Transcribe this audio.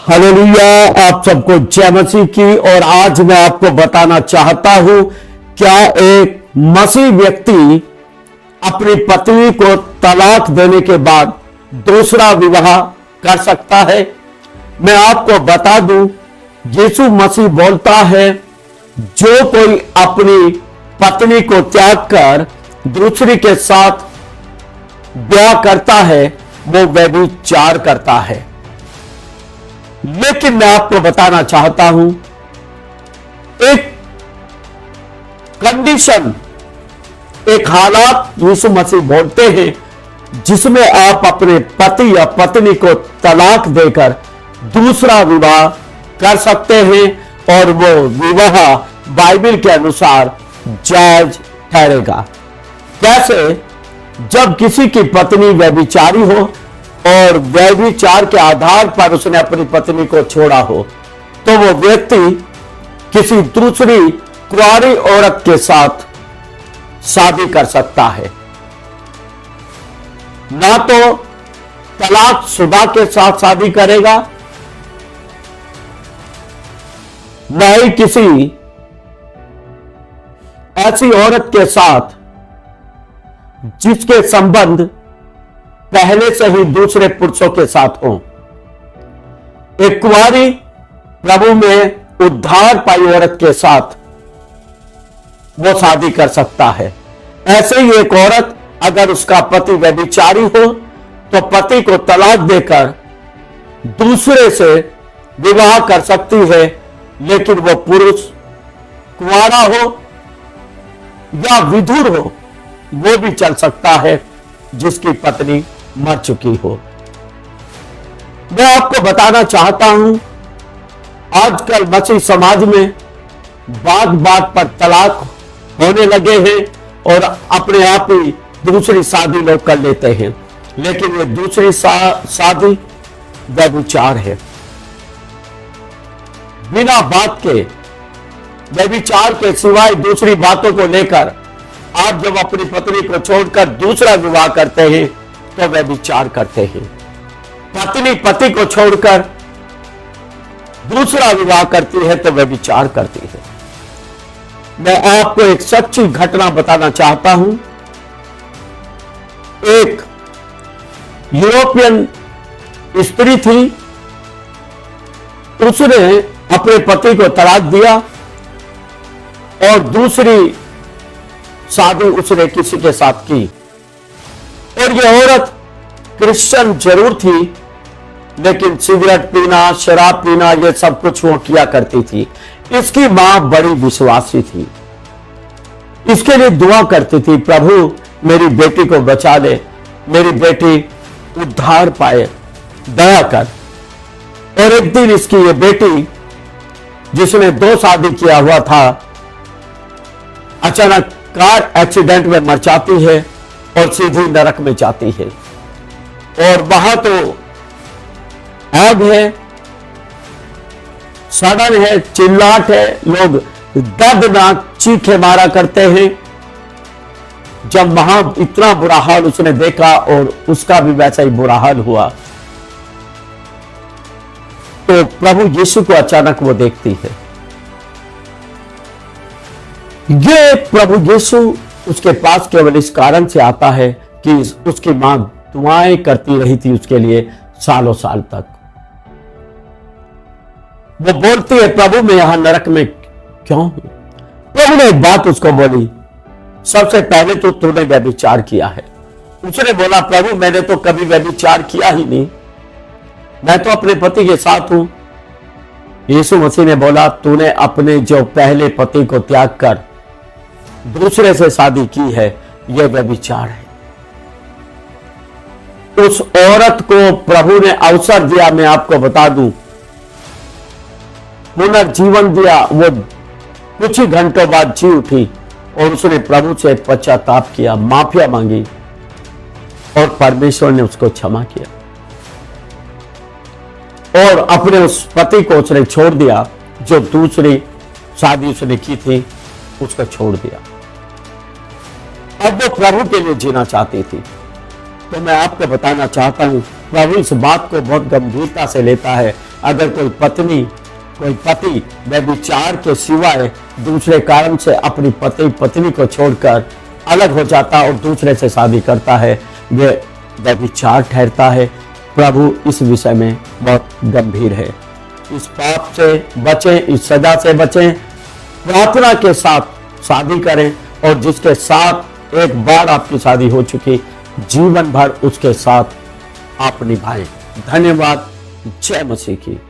Hallelujah. आप सबको जय मसीह की। और आज मैं आपको बताना चाहता हूं, क्या एक मसीह व्यक्ति अपनी पत्नी को तलाक देने के बाद दूसरा विवाह कर सकता है? मैं आपको बता दूं, यीशु मसीह बोलता है, जो कोई अपनी पत्नी को त्याग कर दूसरी के साथ ब्याह करता है वो व्यभिचार करता है। लेकिन मैं आपको बताना चाहता हूं, एक कंडीशन, एक हालात यीशु मसीह बोलते हैं जिसमें आप अपने पति या पत्नी को तलाक देकर दूसरा विवाह कर सकते हैं और वो विवाह बाइबल के अनुसार जायज ठहरेगा। कैसे? जब किसी की पत्नी व्यभिचारी हो और व्यभिचार के आधार पर उसने अपनी पत्नी को छोड़ा हो, तो वो व्यक्ति किसी दूसरी कुंवारी औरत के साथ शादी कर सकता है। ना तो तलाकशुदा के साथ शादी करेगा, न ही किसी ऐसी औरत के साथ जिसके संबंध पहले से ही दूसरे पुरुषों के साथ हो। एक कुंवारी प्रभु में उद्धार पाई औरत के साथ वो शादी कर सकता है। ऐसे ही एक औरत अगर उसका पति व्यभिचारी हो तो पति को तलाक देकर दूसरे से विवाह कर सकती है, लेकिन वो पुरुष कुंवारा हो या विधुर हो वो भी चल सकता है जिसकी पत्नी मर चुकी हो। मैं आपको बताना चाहता हूं, आजकल मसीह समाज में बात बात पर तलाक होने लगे हैं और अपने आप ही दूसरी शादी लोग कर लेते हैं, लेकिन ये दूसरी शादी व्यभिचार है। बिना बात के, व्यभिचार के सिवाय दूसरी बातों को लेकर आप जब अपनी पत्नी को छोड़कर दूसरा विवाह करते हैं तो व्यभिचार करते हैं। पत्नी पति को छोड़कर दूसरा विवाह करती है तो व्यभिचार करती है। मैं आपको एक सच्ची घटना बताना चाहता हूं। एक यूरोपियन स्त्री थी, उसने अपने पति को तलाक दिया और दूसरी शादी उसने किसी के साथ की। और यह औरत क्रिश्चियन जरूर थी, लेकिन सिगरेट पीना, शराब पीना, ये सब कुछ वो किया करती थी। इसकी मां बड़ी विश्वासी थी, इसके लिए दुआ करती थी, प्रभु मेरी बेटी को बचा ले, मेरी बेटी उद्धार पाए, दया कर। और एक दिन इसकी ये बेटी, जिसने 2 शादी किया हुआ था, अचानक कार एक्सीडेंट में मर जाती है और सीधी नरक में जाती है। और वहां तो आग है, सड़न है, चिल्लाहट है, लोग दर्दनाक चीखे मारा करते हैं। जब वहां इतना बुरा हाल उसने देखा और उसका भी वैसा ही बुरा हाल हुआ, तो प्रभु यीशु को अचानक वो देखती है। ये प्रभु यीशु उसके पास केवल इस कारण से आता है कि उसकी मां दुआएं करती रही थी उसके लिए सालों साल तक। वो बोलती है, प्रभु मैं यहां नरक में क्यों हूं? प्रभु ने एक बात उसको बोली, सबसे पहले तो तूने व्यभिचार किया है। उसने बोला, प्रभु मैंने तो कभी व्यभिचार किया ही नहीं, मैं तो अपने पति के साथ हूं। यीशु मसीह ने बोला, तूने अपने जो पहले पति को त्याग कर दूसरे से शादी की है, यह व्यभिचार है। उस औरत को प्रभु ने अवसर दिया, मैं आपको बता दूं, पुनर्जीवन दिया। वो कुछ ही घंटों बाद जी उठी और उसने प्रभु से पश्चाताप किया, माफिया मांगी और परमेश्वर ने उसको क्षमा किया और अपने उस पति को उसने छोड़ दिया, जो दूसरी शादी उसने की थी उसको छोड़ दिया। अब वो प्रभु के लिए जीना चाहती थी। तो मैं आपको बताना चाहता हूं, प्रभु इस बात को बहुत गंभीरता से लेता है। अगर कोई पति व्यभिचार के सिवाय दूसरे कारण से अपनी पत्नी को छोड़कर अलग हो जाता और दूसरे से शादी करता है, वे व्यभिचार ठहरता है। प्रभु इस विषय में बहुत गंभीर है। इस पाप से बचें, इस सजा से बचें, प्रार्थना के साथ शादी करें और जिसके साथ एक बार आपकी शादी हो चुकी, जीवन भर उसके साथ आप निभाएं। धन्यवाद। जय मसीह की।